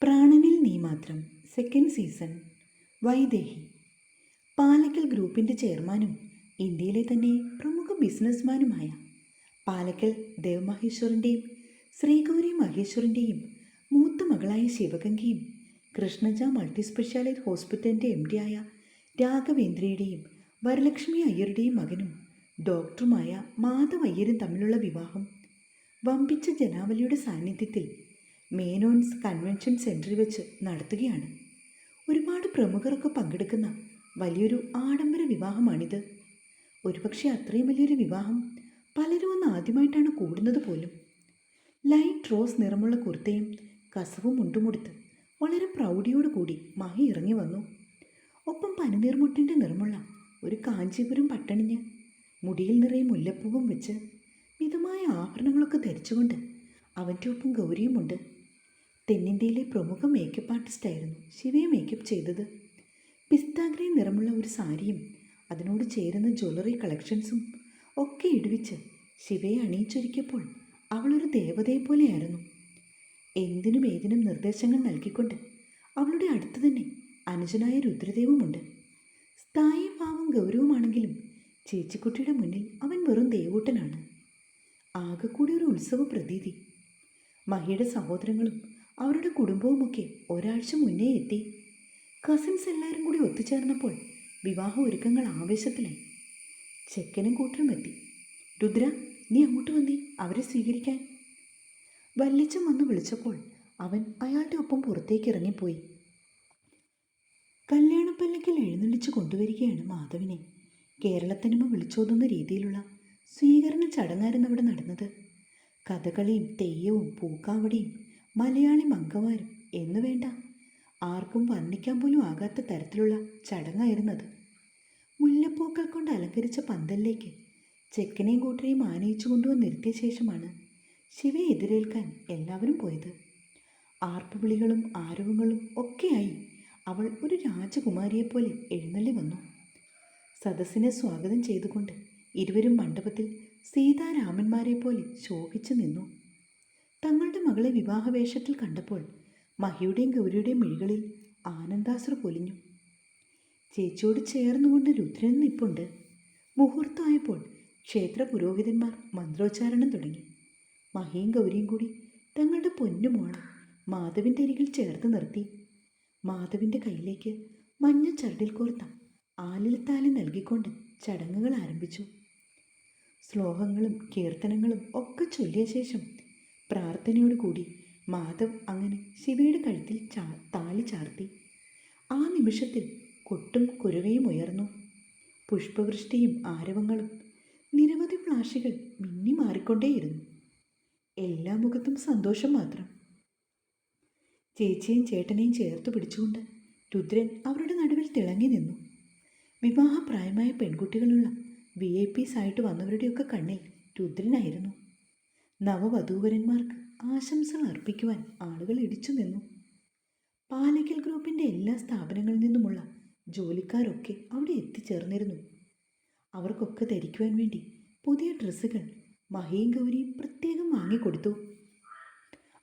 പ്രാണനിൽ നീ മാത്രം സെക്കൻഡ് സീസൺ. വൈദേഹി. പാലക്കൽ ഗ്രൂപ്പിൻ്റെ ചെയർമാനും ഇന്ത്യയിലെ തന്നെ പ്രമുഖ ബിസിനസ്മാനുമായ പാലക്കൽ ദേവമഹേശ്വറിൻ്റെയും ശ്രീഗൗരി മഹേശ്വറിൻ്റെയും മൂത്ത മകളായ ശിവഗംഗയും കൃഷ്ണജ മൾട്ടി സ്പെഷ്യാലിറ്റി ഹോസ്പിറ്റലിൻ്റെ എം ഡി ആയ രാഘവേന്ദ്രയുടെയും വരലക്ഷ്മി അയ്യരുടെയും മകനും ഡോക്ടറുമായ മാധവ് അയ്യരും തമ്മിലുള്ള വിവാഹം വമ്പിച്ച ജനാവലിയുടെ സാന്നിധ്യത്തിൽ മേനോൻസ് കൺവെൻഷൻ സെൻറ്ററിൽ വെച്ച് നടത്തുകയാണ്. ഒരുപാട് പ്രമുഖരൊക്കെ പങ്കെടുക്കുന്ന വലിയൊരു ആഡംബര വിവാഹമാണിത്. ഒരുപക്ഷെ അത്രയും വലിയൊരു വിവാഹം പലരും ഒന്ന് ആദ്യമായിട്ടാണ് കൂടുന്നത് പോലും. ലൈറ്റ് റോസ് നിറമുള്ള കുർത്തയും കസവും മുണ്ടുമുടുത്ത് വളരെ പ്രൗഢിയോടുകൂടി മഹി ഇറങ്ങി വന്നു. ഒപ്പം പനിനീർമുട്ടിൻ്റെ നിറമുള്ള ഒരു കാഞ്ചീപുരം പട്ടണിഞ്ഞ് മുടിയിൽ നിറയെ മുല്ലപ്പൂവും വെച്ച് മിതമായ ആഭരണങ്ങളൊക്കെ ധരിച്ചുകൊണ്ട് അവൻ്റെ ഒപ്പം ഗൗരിയുമുണ്ട്. തെന്നിന്ത്യയിലെ പ്രമുഖ മേക്കപ്പ് ആർട്ടിസ്റ്റായിരുന്നു ശിവയെ മേക്കപ്പ് ചെയ്തത്. പിസ്താഗ്രീ നിറമുള്ള ഒരു സാരിയും അതിനോട് ചേരുന്ന ജ്വല്ലറി കളക്ഷൻസും ഒക്കെ ഇടുവിച്ച് ശിവയെ അണിയിച്ചൊരുക്കിയപ്പോൾ അവളൊരു ദേവതയെപ്പോലെയായിരുന്നു. എന്തിനും ഏതിനും നിർദ്ദേശങ്ങൾ നൽകിക്കൊണ്ട് അവളുടെ അടുത്ത് തന്നെ അനുജനായ രുദ്രദേവുമുണ്ട്. സ്ഥായി പാവം ഗൗരവമാണെങ്കിലും ചേച്ചിക്കുട്ടിയുടെ മുന്നിൽ അവൻ വെറും ദേവൂട്ടനാണ്. ആകെക്കൂടി ഒരു ഉത്സവ പ്രതീതി. മഹിയുടെ സഹോദരങ്ങളും അവരുടെ കുടുംബവുമൊക്കെ ഒരാഴ്ച മുന്നേ എത്തി. കസിൻസ് എല്ലാവരും കൂടി ഒത്തുചേർന്നപ്പോൾ വിവാഹ ഒരുക്കങ്ങൾ ആവേശത്തിലായി. ചെക്കനും കൂട്ടരും എത്തി. രുദ്ര, നീ അങ്ങോട്ട് വന്നേ, അവരെ സ്വീകരിക്കാൻ. വല്ലിച്ചൻ വന്ന് വിളിച്ചപ്പോൾ അവൻ അയാളുടെ ഒപ്പം പുറത്തേക്ക് ഇറങ്ങിപ്പോയി. കല്യാണപ്പല്ലക്കിൽ എഴുന്നള്ളിച്ച് കൊണ്ടുവരികയാണ് മാധവിനെ. കേരളത്തനിമ വിളിച്ചോതുന്ന രീതിയിലുള്ള സ്വീകരണ ചടങ്ങായിരുന്നു അവിടെ നടന്നത്. കഥകളിയും തെയ്യവും പൂക്കാവടിയും മലയാളി മംഗവാരും എന്നു വേണ്ട, ആർക്കും വർണ്ണിക്കാൻ പോലും ആകാത്ത തരത്തിലുള്ള ചടങ്ങായിരുന്നത്. മുല്ലപ്പൂക്കൾ കൊണ്ട് അലങ്കരിച്ച പന്തലിലേക്ക് ചെക്കനെയും കൂട്ടരെയും ആനയിച്ചു കൊണ്ടുവന്നിരുത്തിയ ശേഷമാണ് ശിവയെ എതിരേൽക്കാൻ എല്ലാവരും പോയത്. ആർപ്പുവിളികളും ആരവങ്ങളും ഒക്കെയായി അവൾ ഒരു രാജകുമാരിയെപ്പോലെ എഴുന്നള്ളി വന്നു. സദസ്സിനെ സ്വാഗതം ചെയ്തുകൊണ്ട് ഇരുവരും മണ്ഡപത്തിൽ സീതാരാമന്മാരെ പോലെ ശോഭിച്ചു നിന്നു. തങ്ങളുടെ മകളെ വിവാഹവേഷത്തിൽ കണ്ടപ്പോൾ മഹിയുടെയും ഗൗരിയുടെയും മിഴികളിൽ ആനന്ദാശ്രു പൊലിഞ്ഞു. ചേച്ചിയോട് ചേർന്നുകൊണ്ട് രുദ്രൻ നിപ്പുണ്ട്. മുഹൂർത്തമായപ്പോൾ ക്ഷേത്ര പുരോഹിതന്മാർ മന്ത്രോച്ചാരണം തുടങ്ങി. മഹിയും ഗൗരിയും കൂടി തങ്ങളുടെ പൊന്നുമോളെ മാധവിൻ്റെ അരികിൽ ചേർത്ത് നിർത്തി. മാധവിൻ്റെ കയ്യിലേക്ക് മഞ്ഞ ചരടിൽ കോർത്ത ആലിലത്താലി നൽകിക്കൊണ്ട് ചടങ്ങുകൾ ആരംഭിച്ചു. ശ്ലോകങ്ങളും കീർത്തനങ്ങളും ഒക്കെ ചൊല്ലിയ ശേഷം പ്രാർത്ഥനയോടുകൂടി മാധവ് അങ്ങനെ ശിവയുടെ കഴുത്തിൽ താലി ചാർത്തി. ആ നിമിഷത്തിൽ കൊട്ടും കുരുവയും ഉയർന്നു. പുഷ്പവൃഷ്ടിയും ആരവങ്ങളും നിരവധി ഫ്ലാഷുകൾ മിന്നി മാറിക്കൊണ്ടേയിരുന്നു. എല്ലാ മുഖത്തും സന്തോഷം മാത്രം. ചേച്ചിയും ചേട്ടനെയും ചേർത്ത് പിടിച്ചുകൊണ്ട് രുദ്രൻ അവരുടെ നടുവിൽ തിളങ്ങി നിന്നു. വിവാഹപ്രായമായ പെൺകുട്ടികളുള്ള VIP ആയിട്ട് വന്നവരുടെയൊക്കെ കണ്ണിൽ രുദ്രനായിരുന്നു. നവവധൂവരന്മാർക്ക് ആശംസകൾ അർപ്പിക്കുവാൻ ആളുകൾ ഇടിച്ചു നിന്നു. പാലക്കൽ ഗ്രൂപ്പിൻ്റെ എല്ലാ സ്ഥാപനങ്ങളിൽ നിന്നുമുള്ള ജോലിക്കാരൊക്കെ അവിടെ എത്തിച്ചേർന്നിരുന്നു. അവർക്കൊക്കെ ധരിക്കുവാൻ വേണ്ടി പുതിയ ഡ്രസ്സുകൾ മഹിയും ഗൗരിയും പ്രത്യേകം വാങ്ങിക്കൊടുത്തു.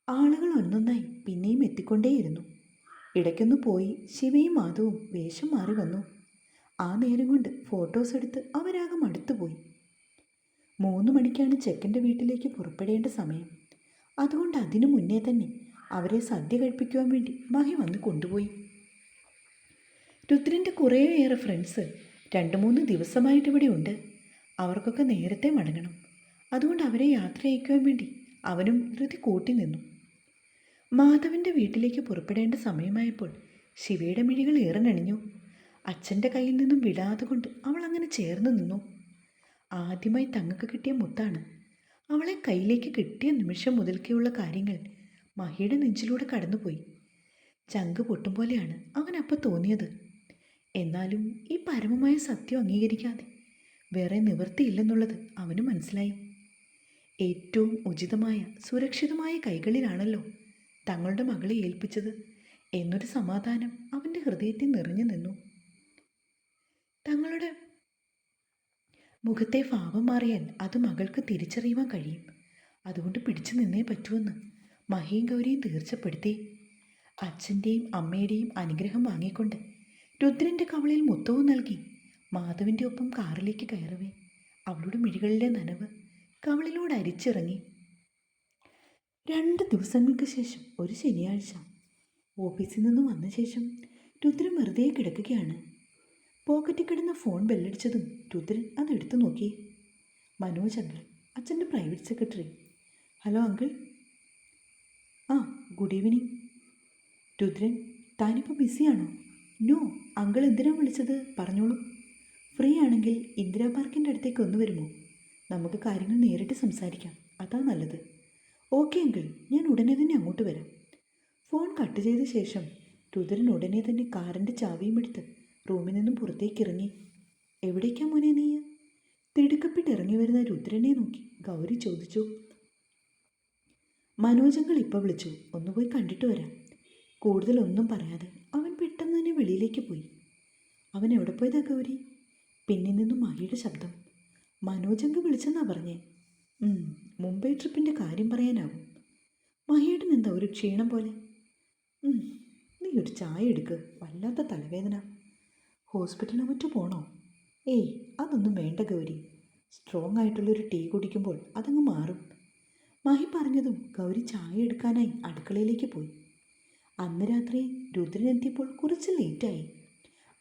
ആളുകൾ ഒന്നൊന്നായി പിന്നെയും എത്തിക്കൊണ്ടേയിരുന്നു. ഇടയ്ക്കൊന്ന് പോയി ശിവയും മാധവും വേഷം മാറി വന്നു. ആ നേരം കൊണ്ട് ഫോട്ടോസ് എടുത്ത് അവരാകെ മടുത്തുപോയി. 3 മണിക്കാണ് ചെക്കൻ്റെ വീട്ടിലേക്ക് പുറപ്പെടേണ്ട സമയം. അതുകൊണ്ട് അതിനു മുന്നേ തന്നെ അവരെ സദ്യ കഴിപ്പിക്കുവാൻ വേണ്ടി മഹി വന്ന് കൊണ്ടുപോയി. രുദ്രൻ്റെ കുറേയേറെ ഫ്രണ്ട്സ് 2-3 ദിവസമായിട്ട് ഇവിടെ ഉണ്ട്. അവർക്കൊക്കെ നേരത്തെ മടങ്ങണം. അതുകൊണ്ട് അവരെ യാത്ര അയക്കുവാൻ വേണ്ടി അവനും ധൃതി കൂട്ടി നിന്നു. മാധവിൻ്റെ വീട്ടിലേക്ക് പുറപ്പെടേണ്ട സമയമായപ്പോൾ ശിവയുടെ മിഴികൾ ഏറനണിഞ്ഞു. അച്ഛൻ്റെ കയ്യിൽ നിന്നും വിടാതെ കൊണ്ട് അവൾ അങ്ങനെ ചേർന്ന് നിന്നു. ആദ്യമായി തങ്ങൾക്ക് കിട്ടിയ മുത്താണ്. അവളെ കയ്യിലേക്ക് കിട്ടിയ നിമിഷം മുതൽക്കുള്ള കാര്യങ്ങൾ മഹിയുടെ നെഞ്ചിലൂടെ കടന്നുപോയി. ചങ്ക് പൊട്ടും പോലെയാണ് അവനപ്പോൾ തോന്നിയത്. എന്നാലും ഈ പരമമായ സത്യം അംഗീകരിക്കാതെ വേറെ നിവൃത്തിയില്ലെന്നുള്ളത് അവന് മനസ്സിലായി. ഏറ്റവും ഉചിതമായ സുരക്ഷിതമായ കൈകളിലാണല്ലോ തങ്ങളുടെ മകളെ ഏൽപ്പിച്ചത് എന്നൊരു സമാധാനം അവൻ്റെ ഹൃദയത്തിൽ നിറഞ്ഞു നിന്നു. തങ്ങളുടെ മുഖത്തെ ഭാവം മാറിയാൽ അത് മകൾക്ക് തിരിച്ചറിയുവാൻ കഴിയും. അതുകൊണ്ട് പിടിച്ചു നിന്നേ പറ്റുമെന്ന് മഹിയും ഗൗരിയും തീർച്ചപ്പെടുത്തി. അച്ഛൻ്റെയും അമ്മയുടെയും അനുഗ്രഹം വാങ്ങിക്കൊണ്ട് രുദ്രൻ്റെ കവളിൽ മുത്തവും നൽകി മാധവിൻ്റെ ഒപ്പം കാറിലേക്ക് കയറവേ അവളുടെ മിഴികളിലെ നനവ് കവളിലൂടെ അരിച്ചിറങ്ങി. 2 ദിവസങ്ങൾക്ക് ശേഷം ഒരു ശനിയാഴ്ച ഓഫീസിൽ നിന്ന് വന്ന ശേഷം രുദ്രൻ വെറുതെ കിടക്കുകയാണ്. പോക്കറ്റിൽ കിടന്ന ഫോൺ ബെല്ലടിച്ചതും രുദ്രൻ അതെടുത്തു നോക്കി. മനോജ് അങ്കിൾ, അച്ഛൻ്റെ പ്രൈവറ്റ് സെക്രട്ടറി. Hello uncle. ആ, ഗുഡ് ഈവനിങ്. രുദ്രൻ, താനിപ്പോൾ ബിസിയാണോ? നോ, അങ്കിൾ എന്തിനാണ് വിളിച്ചത്? പറഞ്ഞോളൂ. ഫ്രീ ആണെങ്കിൽ ഇന്ദിരാ പാർക്കിൻ്റെ അടുത്തേക്ക് ഒന്ന് വരുമോ? നമുക്ക് കാര്യങ്ങൾ നേരിട്ട് സംസാരിക്കാം, അതാ നല്ലത്. ഓക്കെ അങ്കിൾ, ഞാൻ ഉടനെ തന്നെ അങ്ങോട്ട് വരാം. ഫോൺ കട്ട് ചെയ്ത ശേഷം രുദ്രൻ ഉടനെ തന്നെ കാറിൻ്റെ ചാവിയും എടുത്ത് റൂമിൽ നിന്നും പുറത്തേക്ക് ഇറങ്ങി. എവിടേക്കാ മോനെ നീ? തിടുക്കപ്പെട്ട് ഇറങ്ങി വരുന്ന രുദ്രനെ നോക്കി ഗൗരി ചോദിച്ചു. മനോജങ്ങൾ ഇപ്പോൾ വിളിച്ചു, ഒന്ന് പോയി കണ്ടിട്ട് വരാം. കൂടുതലൊന്നും പറയാതെ അവൻ പെട്ടെന്ന് തന്നെ വെളിയിലേക്ക് പോയി. അവൻ എവിടെ പോയതാ ഗൗരി? പിന്നിൽ നിന്നും മഹിയുടെ ശബ്ദം. മനോജങ്ക് വിളിച്ചെന്നാ പറഞ്ഞേ. മുംബൈ ട്രിപ്പിൻ്റെ കാര്യം പറയാനാവും. മഹിയേട്ടൻ എന്താ ഒരു ക്ഷീണം പോലെ? നീ ഒരു ചായ എടുക്ക്, വല്ലാത്ത തലവേദന. ഹോസ്പിറ്റലിൽ മറ്റു പോണോ? ഏയ്, അതൊന്നും വേണ്ട ഗൗരി. സ്ട്രോങ് ആയിട്ടുള്ളൊരു ടീ കുടിക്കുമ്പോൾ അതങ്ങ് മാറും. മഹി പറഞ്ഞതും ഗൗരി ചായ എടുക്കാനായി അടുക്കളയിലേക്ക് പോയി. അന്ന് രാത്രി രുദ്രൻ എത്തിയപ്പോൾ കുറച്ച് ലേറ്റായി.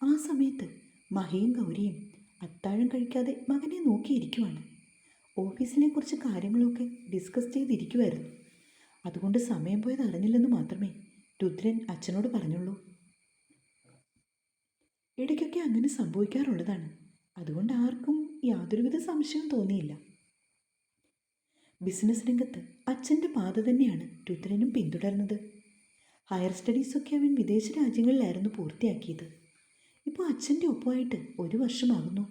ആ സമയത്ത് മഹിയും ഗൗരിയും അത്താഴം കഴിക്കാതെ മകനെ നോക്കിയിരിക്കുവാണ്. ഓഫീസിലെ കുറച്ച് കാര്യങ്ങളൊക്കെ ഡിസ്കസ് ചെയ്തിരിക്കുമായിരുന്നു. അതുകൊണ്ട് സമയം പോയത് അറിഞ്ഞില്ലെന്ന് മാത്രമേ രുദ്രൻ അച്ഛനോട് പറഞ്ഞുള്ളൂ. ഇടയ്ക്കൊക്കെ അങ്ങനെ സംഭവിക്കാറുള്ളതാണ്. അതുകൊണ്ട് ആർക്കും യാതൊരുവിധ സംശയവും തോന്നിയില്ല. ബിസിനസ് രംഗത്ത് അച്ഛൻ്റെ പാത തന്നെയാണ് രുദ്രനും പിന്തുടർന്നത്. ഹയർ സ്റ്റഡീസൊക്കെ അവൻ വിദേശ രാജ്യങ്ങളിലായിരുന്നു പൂർത്തിയാക്കിയത്. ഇപ്പോൾ അച്ഛൻ്റെ ഒപ്പമായിട്ട് 1 വർഷമാകുന്നു.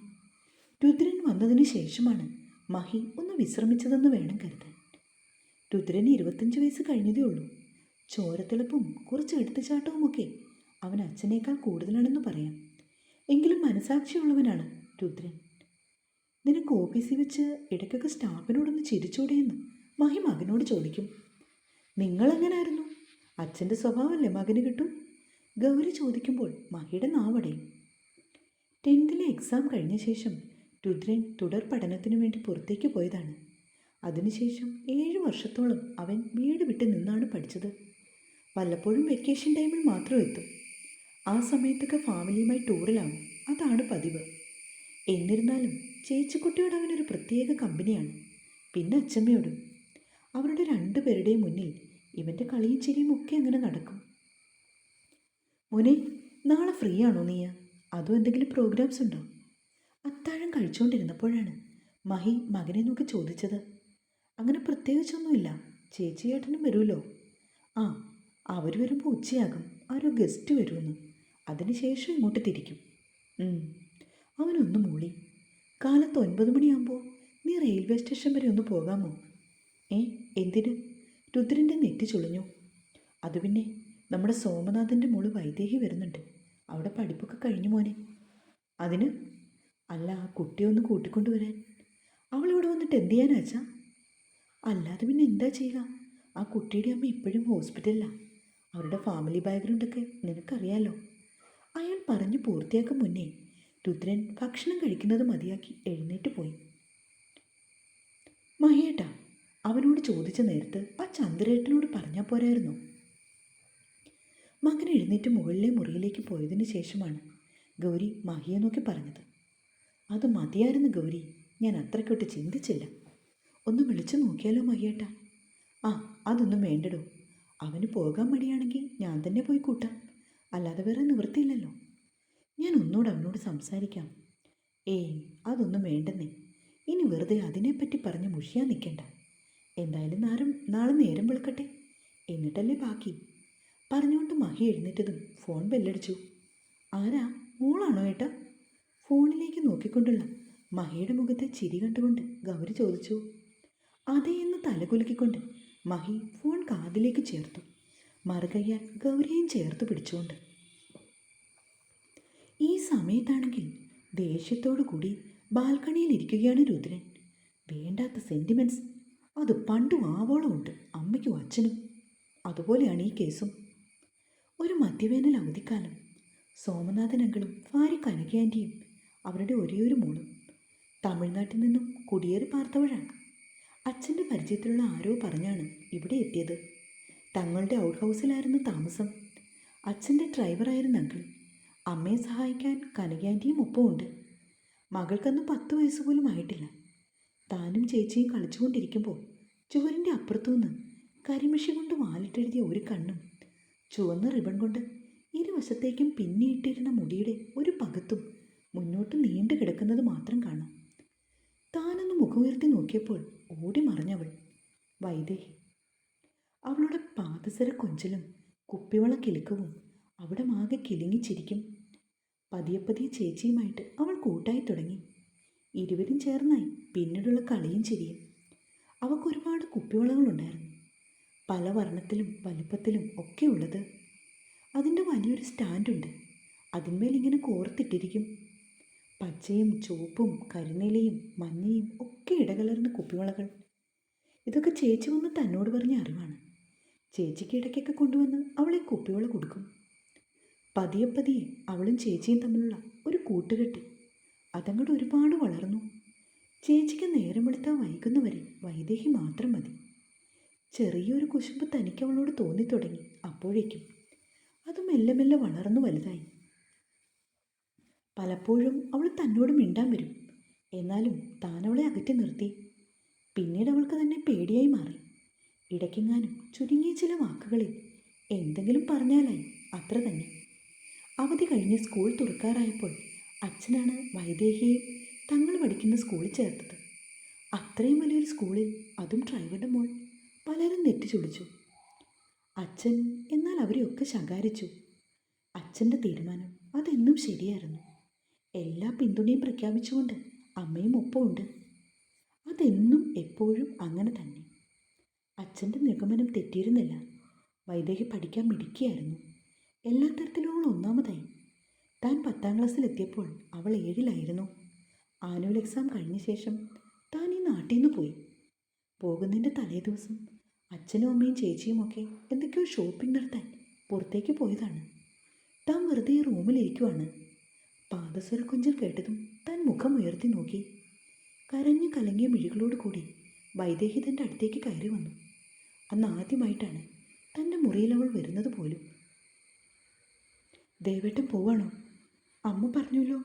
രുദ്രൻ വന്നതിന് ശേഷമാണ് മഹി ഒന്ന് വിശ്രമിച്ചതെന്ന് വേണം കരുതാൻ. രുദ്രന് 25 വയസ്സ് കഴിഞ്ഞതേ ഉള്ളൂ. ചോരത്തിളപ്പും കുറച്ച് എടുത്തുചാട്ടവുമൊക്കെ അവൻ അച്ഛനേക്കാൾ കൂടുതലാണെന്ന് പറയാം. എങ്കിലും മനസാക്ഷിയുള്ളവനാണ് രുദ്രൻ. നിനക്ക് ഓഫീസിൽ വെച്ച് ഇടയ്ക്കൊക്കെ സ്റ്റാഫിനോടൊന്ന് ചിരിച്ചൂടെയെന്ന് മഹി മകനോട് ചോദിക്കും. നിങ്ങളെങ്ങനായിരുന്നു? അച്ഛൻ്റെ സ്വഭാവമല്ലേ മകന് കിട്ടും? ഗൗരി ചോദിക്കുമ്പോൾ മഹിയുടെ നാവടയും. 10th എക്സാം കഴിഞ്ഞ ശേഷം രുദ്രൻ തുടർ പഠനത്തിനു വേണ്ടി പുറത്തേക്ക് പോയതാണ്. അതിനുശേഷം 7 വർഷത്തോളം അവൻ വീട് വിട്ട് നിന്നാണ് പഠിച്ചത്. വല്ലപ്പോഴും വെക്കേഷൻ ടൈമിൽ മാത്രം എത്തും. ആ സമയത്തൊക്കെ ഫാമിലിയുമായി ടൂറിലാവും, അതാണ് പതിവ്. എന്നിരുന്നാലും ചേച്ചിക്കുട്ടിയോട് അവനൊരു പ്രത്യേക കമ്പനിയാണ്. പിന്നെ അച്ഛമ്മയോടും. അവരുടെ 2 പേരുടെയും മുന്നിൽ ഇവൻ്റെ കളിയും ചിരിയും ഒക്കെ അങ്ങനെ നടക്കും. മോനെ, നാളെ ഫ്രീ ആണോ നീ? അതോ എന്തെങ്കിലും പ്രോഗ്രാംസ് ഉണ്ടോ? അത്താഴം കഴിച്ചുകൊണ്ടിരുന്നപ്പോഴാണ് മഹി മകനെ നോക്കി ചോദിച്ചത്. അങ്ങനെ പ്രത്യേകിച്ചൊന്നുമില്ല, ചേച്ചി ഏട്ടനും വരുമല്ലോ. ആ, അവർ വരുമ്പോൾ ഉച്ചയാകും. ആരോ ഗസ്റ്റ് വരുമെന്ന്. അതിനുശേഷം ഇങ്ങോട്ട് തിരിക്കും. അവനൊന്ന് മൂളി. കാലത്ത് 9 മണിയാകുമ്പോൾ നീ റെയിൽവേ സ്റ്റേഷൻ വരെ ഒന്ന് പോകാമോ? എന്തിന്? രുദ്രൻ്റെ നെറ്റി ചുളിഞ്ഞു. അത് പിന്നെ നമ്മുടെ സോമനാഥൻ്റെ മോള് വൈദേഹി വരുന്നുണ്ട്. അവിടെ പഠിപ്പൊക്കെ കഴിഞ്ഞു മോനെ. അതിന്? അല്ല, ആ കുട്ടിയെ ഒന്ന് കൂട്ടിക്കൊണ്ടുവരാൻ. അവളിവിടെ വന്നിട്ട് എന്ത് ചെയ്യാനാച്ചാ? അല്ലാതെ പിന്നെ എന്താ ചെയ്യുക? ആ കുട്ടിയുടെ അമ്മ ഇപ്പോഴും ഹോസ്പിറ്റലിലാണ്. അവരുടെ ഫാമിലി ബാക്ക്ഗ്രൗണ്ടൊക്കെ നിനക്കറിയാലോ. അയാൾ പറഞ്ഞു പൂർത്തിയാക്കും മുന്നേ രുദ്രൻ ഭക്ഷണം കഴിക്കുന്നത് മതിയാക്കി എഴുന്നേറ്റ് പോയി. മഹിയേട്ടാ, അവനോട് ചോദിച്ച നേരത്ത് ആ ചന്ദ്രേട്ടനോട് പറഞ്ഞാൽ പോരായിരുന്നോ? മകൻ എഴുന്നേറ്റ് മുകളിലെ മുറിയിലേക്ക് പോയതിന് ശേഷമാണ് ഗൗരി മഹിയെ നോക്കി പറഞ്ഞത്. അത് മതിയായിരുന്നു ഗൗരി, ഞാൻ അത്രയ്ക്കൊട്ട് ചിന്തിച്ചില്ല. ഒന്ന് വിളിച്ചു നോക്കിയാലോ മഹിയേട്ടാ? അതൊന്നും വേണ്ടടോ. അവന് പോകാൻ മടിയാണെങ്കിൽ ഞാൻ തന്നെ പോയി കൂട്ടാം. അല്ലാതെ വേറെ നിവൃത്തിയില്ലല്ലോ. ഞാൻ ഒന്നുകൂടെ അവനോട് സംസാരിക്കാം. അതൊന്നും വേണ്ടെന്നേ. ഇനി വെറുതെ അതിനെപ്പറ്റി പറഞ്ഞ് മുഷിയാൻ നിൽക്കണ്ട. എന്തായാലും നാളെ നേരം വെളുക്കട്ടെ, എന്നിട്ടല്ലേ ബാക്കി. പറഞ്ഞുകൊണ്ട് മഹി എഴുന്നേറ്റതും ഫോൺ ബെല്ലടിച്ചു. ആരാ? മോളാണോ ഏട്ടാ? ഫോണിലേക്ക് നോക്കിക്കൊണ്ടുള്ള മഹിയുടെ മുഖത്തെ ചിരി കണ്ടുകൊണ്ട് ഗൗരി ചോദിച്ചു. അതേ എന്ന് തലകുലുക്കിക്കൊണ്ട് മഹി ഫോൺ കാതിലേക്ക് ചേർത്തു, മറുകയ്യാൽ ഗൗരിയെയും ചേർത്ത് പിടിച്ചുകൊണ്ട്. ഈ സമയത്താണെങ്കിൽ ദേഷ്യത്തോടു കൂടി ബാൽക്കണിയിൽ ഇരിക്കുകയാണ് രുദ്രൻ. വേണ്ടാത്ത സെൻറ്റിമെൻറ്റ്സ് അത് പണ്ടും ആവോളം ഉണ്ട് അമ്മയ്ക്കും അച്ഛനും. അതുപോലെയാണ് ഈ കേസും. ഒരു മധ്യവേനൽ അവധിക്കാലം. സോമനാഥൻ അങ്കിളും ഭാര്യ കനക ആൻറ്റിയും അവരുടെ ഒരേയൊരു മോളും തമിഴ്നാട്ടിൽ നിന്നും കുടിയേറി പാർത്തവരാണ്. അച്ഛൻ്റെ പരിചയത്തിലുള്ള ആരോ പറഞ്ഞാണ് ഇവിടെ എത്തിയത്. തങ്ങളുടെ ഔട്ട് ഹൗസിലായിരുന്നു താമസം. അച്ഛൻ്റെ ഡ്രൈവറായിരുന്ന അങ്കിൾ. അമ്മയെ സഹായിക്കാൻ കനക ആൻറ്റിയും ഒപ്പമുണ്ട്. മകൾക്കന്ന് 10 വയസ്സ് പോലും ആയിട്ടില്ല. താനും ചേച്ചിയും കളിച്ചുകൊണ്ടിരിക്കുമ്പോൾ ചുവരിൻ്റെ അപ്പുറത്തുനിന്ന് കരിമഷി കൊണ്ട് വാലിട്ടെഴുതിയ ഒരു കണ്ണും ചുവന്ന റിബൺ കൊണ്ട് ഇരുവശത്തേക്കും പിന്നിയിട്ടിരുന്ന മുടിയുടെ ഒരു പകത്തും മുന്നോട്ട് നീണ്ടു കിടക്കുന്നത് മാത്രം കാണാം. താനൊന്ന് മുഖമുയർത്തി നോക്കിയപ്പോൾ ഓടി മറിഞ്ഞവൾ വൈദേഹി. അവളുടെ പാദസര കൊഞ്ചലും കുപ്പിവള കിലുക്കവും അവിടെ ആകെ കിലുങ്ങിച്ചിരിക്കും. പതിയെ പതിയെ ചേച്ചിയുമായിട്ട് അവൾ കൂട്ടായി തുടങ്ങി. ഇരുവരും ചേർന്നായി പിന്നീടുള്ള കളിയും ചിരിയും. അവൾക്ക് ഒരുപാട് കുപ്പിവളകളുണ്ടായിരുന്നു, പല വർണ്ണത്തിലും വലുപ്പത്തിലും ഒക്കെ ഉള്ളത്. അതിൻ്റെ വലിയൊരു സ്റ്റാൻഡുണ്ട്. അതിന്മേൽ ഇങ്ങനെ കോർത്തിട്ടിരിക്കും. പച്ചയും ചുവപ്പും കരിനീലയും മഞ്ഞയും ഒക്കെ ഇടകലർന്ന കുപ്പിവളകൾ. ഇതൊക്കെ ചേച്ചി വന്ന് തന്നോട് പറഞ്ഞ അറിവാണ്. ചേച്ചിക്ക് ഇടയ്ക്കൊക്കെ കൊണ്ടുവന്ന് അവളെ കുപ്പിവള കൊടുക്കും. പതിയെ പതിയെ അവളും ചേച്ചിയും തമ്മിലുള്ള ഒരു കൂട്ടുകെട്ട് അതങ്ങോട്ട് ഒരുപാട് വളർന്നു. ചേച്ചിക്ക് നേരം വെളുത്താൽ വൈകുന്നവരെ വൈദേഹി മാത്രം മതി. ചെറിയൊരു കുശുമ്പ് തനിക്ക് അവളോട് തോന്നിത്തുടങ്ങി. അപ്പോഴേക്കും അത് മെല്ലെ മെല്ലെ വളർന്നു വലുതായി. പലപ്പോഴും അവൾ തന്നോട് മിണ്ടാൻ വരും. എന്നാലും താൻ അവളെ അകറ്റി നിർത്തി. പിന്നീട് അവൾക്ക് തന്നെ പേടിയായി മാറി. ഇടയ്ക്കെങ്ങാനും ചുരുങ്ങിയ ചില വാക്കുകളിൽ എന്തെങ്കിലും പറഞ്ഞാലായി, അത്ര തന്നെ. അവധി കഴിഞ്ഞ് സ്കൂൾ തുറക്കാറായപ്പോൾ അച്ഛനാണ് വൈദേഹിയെ തങ്ങൾ പഠിക്കുന്ന സ്കൂളിൽ ചേർത്തത്. അത്രയും വലിയൊരു സ്കൂളിൽ, അതും ഡ്രൈവറുടെ മോൾ. പലരും നെറ്റിച്ചുളിച്ചു. അച്ഛൻ എന്നാൽ അവരെയൊക്കെ ശകാരിച്ചു. അച്ഛൻ്റെ തീരുമാനം അതെന്നും ശരിയായിരുന്നു. എല്ലാ പിന്തുണയും പ്രഖ്യാപിച്ചുകൊണ്ട് അമ്മയും ഒപ്പമുണ്ട്. അതെന്നും എപ്പോഴും അങ്ങനെ തന്നെ. അച്ഛൻ്റെ നിഗമനം തെറ്റിയിരുന്നില്ല. വൈദേഹി പഠിക്കാൻ മിടുക്കിയായിരുന്നു. എല്ലാ തരത്തിലും അവൾ ഒന്നാമതായി. താൻ 10ാം ക്ലാസ്സിലെത്തിയപ്പോൾ അവൾ 7ലായിരുന്നു. ആനുവൽ എക്സാം കഴിഞ്ഞ ശേഷം താൻ ഈ നാട്ടിൽ നിന്ന് പോയി. പോകുന്നതിൻ്റെ തലേ ദിവസം അച്ഛനും അമ്മയും ചേച്ചിയുമൊക്കെ എന്തൊക്കെയോ ഷോപ്പിംഗ് നടത്താൻ പുറത്തേക്ക് പോയതാണ്. താൻ വെറുതെ റൂമിലിരിക്കുവാണ്. പാദസ്വരക്കൊഞ്ചൽ കേട്ടതും താൻ മുഖം ഉയർത്തി നോക്കി. കരഞ്ഞു കലങ്ങിയ മിഴികളോട് കൂടി വൈദേഹി തൻ്റെ അടുത്തേക്ക് കയറി വന്നു. അന്ന് ആദ്യമായിട്ടാണ് തൻ്റെ മുറിയിൽ അവൾ വരുന്നത് പോലും. ദേവേട്ടൻ പോവാണോ? അമ്മ പറഞ്ഞല്ലോ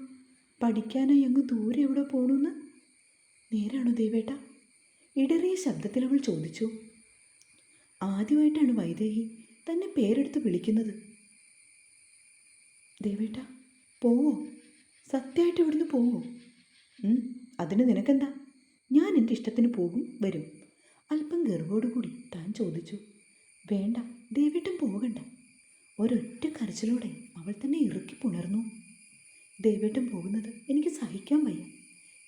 പഠിക്കാനായി അങ്ങ് ദൂരെ എവിടെ പോകണമെന്ന്. നേരാണോ ദേവേട്ട? ഇടറിയ ശബ്ദത്തിൽ അവൾ ചോദിച്ചു. ആദ്യമായിട്ടാണ് വൈദേഹി തന്നെ പേരെടുത്ത് വിളിക്കുന്നത്. ദേവേട്ട പോവോ? സത്യമായിട്ട് ഇവിടുന്ന് പോവോ? അതിന് നിനക്കെന്താ? ഞാൻ എൻ്റെ ഇഷ്ടത്തിന് പോകും വരും. അല്പം ഗർവോടുകൂടി താൻ ചോദിച്ചു. വേണ്ട ദേവേട്ടൻ പോകണ്ട. ഒരൊറ്റ കരച്ചിലോടെ അവൾ തന്നെ ഇറുക്കി പുണർന്നു. ദേവേട്ടൻ പോകുന്നത് എനിക്ക് സഹിക്കാൻ വയ്യ.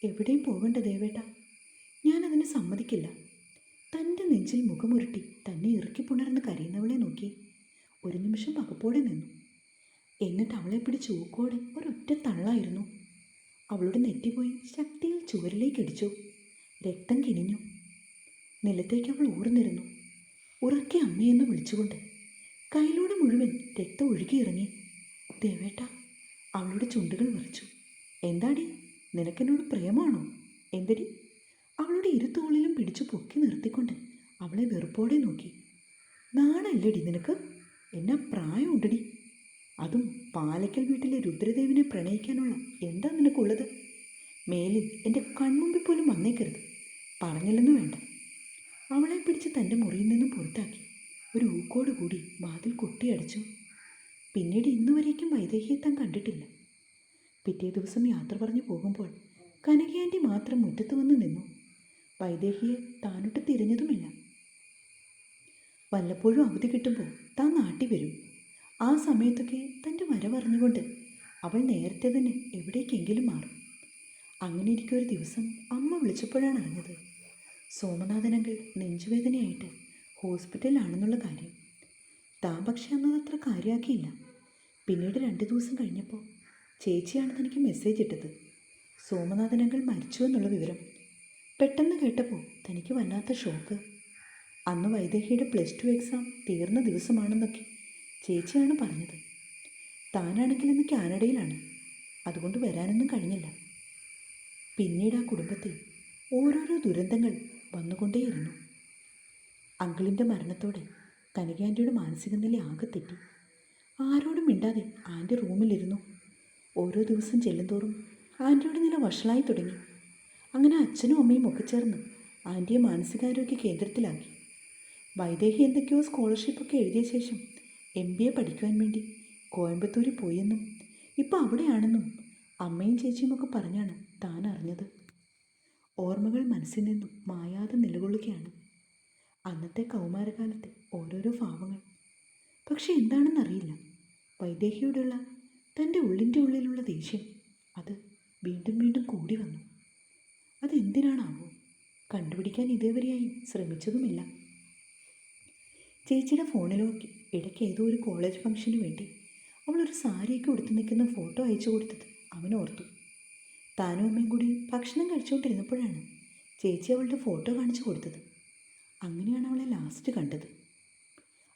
എവിടെയും പോകണ്ട ദേവേട്ട. ഞാനതിന് സമ്മതിക്കില്ല. തൻ്റെ നെഞ്ചിൽ മുഖമുരുട്ടി തന്നെ ഇറുക്കി പുണർന്ന് കരയുന്നവളെ നോക്കി ഒരു നിമിഷം പകപ്പോടെ നിന്നു. എന്നിട്ട് അവളെ പിടിച്ച് ഊക്കോടെ ഒരൊറ്റ തള്ളായിരുന്നു. അവളുടെ നെറ്റിപ്പോയി ശക്തിയിൽ ചുവരിലേക്ക് ഇടിച്ചു. രക്തം കിനിഞ്ഞു. നിലത്തേക്ക് അവൾ ഊർന്നിരുന്നു. ഉറക്കെ അമ്മയെന്ന് വിളിച്ചുകൊണ്ട് കയ്യിലൂടെ മുഴുവൻ രക്തം ഒഴുകിയിറങ്ങി. ദേവേട്ട. അവളുടെ ചുണ്ടുകൾ വിറച്ചു. എന്താടി, നിനക്കെന്നോട് പ്രേമാണോ? എന്തടി? അവളുടെ ഇരുത്തോളിലും പിടിച്ചു പൊക്കി നിർത്തിക്കൊണ്ട് അവളെ വെറുപ്പോടെ നോക്കി. നാണല്ലടി നിനക്ക്? എന്നാ പ്രായമുണ്ടടി? അതും പാലക്കൽ വീട്ടിലെ രുദ്രദേവിനെ പ്രണയിക്കാനുള്ള എന്താ നിനക്കുള്ളത്? മേലിൽ എൻ്റെ കൺമുമ്പിൽ പോലും വന്നേക്കരുത്. പറഞ്ഞില്ലെന്ന് വേണ്ട. അവളെ പിടിച്ച് തൻ്റെ മുറിയിൽ നിന്നും പുറത്താക്കി ഒരു ഊക്കോട് കൂടി വാതിൽ കൊട്ടിയടച്ചു. പിന്നീട് ഇന്നുവരേക്കും വൈദേഹിയെ താൻ കണ്ടിട്ടില്ല. പിറ്റേ ദിവസം യാത്ര പറഞ്ഞു പോകുമ്പോൾ കനകയാൻറ്റി മാത്രം മുറ്റത്ത് വന്ന് നിന്നു. വൈദേഹിയെ താനൊട്ട് തിരിഞ്ഞതുമില്ല. വല്ലപ്പോഴും അവധി കിട്ടുമ്പോൾ താൻ നാട്ടിൽ വരും. ആ സമയത്തൊക്കെ തൻ്റെ വരവറിഞ്ഞുകൊണ്ട് അവൾ നേരത്തെ തന്നെ എവിടേക്കെങ്കിലും മാറും. അങ്ങനെ ഇരിക്കും ഒരു ദിവസം അമ്മ വിളിച്ചപ്പോഴാണ് അറിഞ്ഞത് സോമനാഥനങ്കിൾ നെഞ്ചുവേദനയായിട്ട് ഹോസ്പിറ്റലിലാണെന്നുള്ള കാര്യം. താൻ പക്ഷേ അന്നത് അത്ര കാര്യമാക്കിയില്ല. പിന്നീട് 2 ദിവസം കഴിഞ്ഞപ്പോൾ ചേച്ചിയാണ് തനിക്ക് മെസ്സേജ് ഇട്ടത്. സോമനാഥനങ്കിൾ മരിച്ചു എന്നുള്ള വിവരം. പെട്ടെന്ന് കേട്ടപ്പോൾ തനിക്ക് വല്ലാത്ത ഷോക്ക്. അന്ന് വൈദേഹിയുടെ +2 എക്സാം തീർന്ന ദിവസമാണെന്നൊക്കെ ചേച്ചിയാണ് പറഞ്ഞത്. താനാണെങ്കിൽ ഇന്ന് കാനഡയിലാണ്, അതുകൊണ്ട് വരാനൊന്നും കഴിഞ്ഞില്ല. പിന്നീട് ആ കുടുംബത്തിൽ ഓരോരോ ദുരന്തങ്ങൾ വന്നുകൊണ്ടേയിരുന്നു. അങ്കിളിൻ്റെ മരണത്തോടെ കനക ആൻറ്റിയുടെ മാനസിക നില ആകെ തെറ്റി. ആരോടും മിണ്ടാതെ ആൻറ്റി റൂമിലിരുന്നു. ഓരോ ദിവസം ചെല്ലുന്തോറും ആൻറ്റിയുടെ നില വഷളായി തുടങ്ങി. അങ്ങനെ അച്ഛനും അമ്മയും ഒക്കെ ചേർന്ന് ആൻറ്റിയെ മാനസികാരോഗ്യ കേന്ദ്രത്തിലാക്കി. വൈദേഹി എന്തൊക്കെയോ സ്കോളർഷിപ്പൊക്കെ എഴുതിയ ശേഷം MBA പഠിക്കുവാൻ വേണ്ടി കോയമ്പത്തൂരിൽ പോയെന്നും ഇപ്പോൾ അവിടെയാണെന്നും അമ്മയും ചേച്ചിയുമൊക്കെ പറഞ്ഞാണ് താൻ അറിഞ്ഞത്. ഓർമ്മകൾ മനസ്സിൽ നിന്നും മായാതെ നിലകൊള്ളുകയാണ്. അന്നത്തെ കൗമാരകാലത്തെ ഓരോരോ ഭാവങ്ങൾ. പക്ഷെ എന്താണെന്നറിയില്ല, വൈദേഹിയോടുള്ള തൻ്റെ ഉള്ളിൻ്റെ ഉള്ളിലുള്ള ദേഷ്യം അത് വീണ്ടും വീണ്ടും കൂടി വന്നു. അതെന്തിനാണാവോ? കണ്ടുപിടിക്കാൻ ഇതേവരെയായും ശ്രമിച്ചതുമില്ല. ചേച്ചിയുടെ ഫോണിലേക്ക് ഇടയ്ക്ക് ഏതോ ഒരു കോളേജ് ഫംഗ്ഷന് വേണ്ടി അവളൊരു സാരിയൊക്കെ ഉടുത്തു നിൽക്കുന്ന ഫോട്ടോ അയച്ചു കൊടുത്തത് അവൻ ഓർത്തു. താനും അമ്മയും കൂടി ഭക്ഷണം കഴിച്ചുകൊണ്ടിരുന്നപ്പോഴാണ് ചേച്ചി അവളുടെ ഫോട്ടോ കാണിച്ചു കൊടുത്തത്. അങ്ങനെയാണ് അവളെ ലാസ്റ്റ് കണ്ടത്.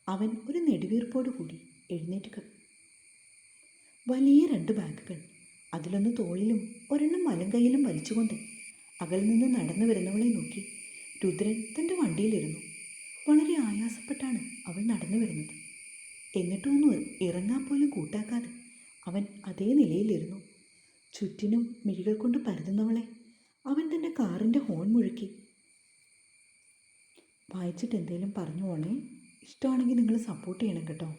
അവൻ ഒരു നെടുവീർപ്പോടു കൂടി എഴുന്നേറ്റ് വലിയ 2 ബാഗുകൾ, അതിലൊന്ന് തോളിലും ഒരെണ്ണം വലങ്കൈയിലും വലിച്ചുകൊണ്ട് അകലിൽ നിന്ന് നടന്നു വരുന്നവളെ നോക്കി രുദ്രൻ തൻ്റെ വണ്ടിയിലിരുന്നു. വളരെ ആയാസപ്പെട്ടാണ് അവൾ നടന്നു വരുന്നത്. എന്നിട്ടൊന്നും ഇറങ്ങാൻ പോലും കൂട്ടാക്കാതെ അവൻ അതേ നിലയിലിരുന്നു. ചുറ്റിനും മിഴികൾ കൊണ്ട് പരതുന്നവളെ അവൻ തൻ്റെ കാറിൻ്റെ ഹോൺ മുഴക്കി. വായിച്ചിട്ട് എന്തേലും പറഞ്ഞു പോണേ. ഇഷ്ടമാണെങ്കിൽ നിങ്ങൾ സപ്പോർട്ട് ചെയ്യണം കേട്ടോ.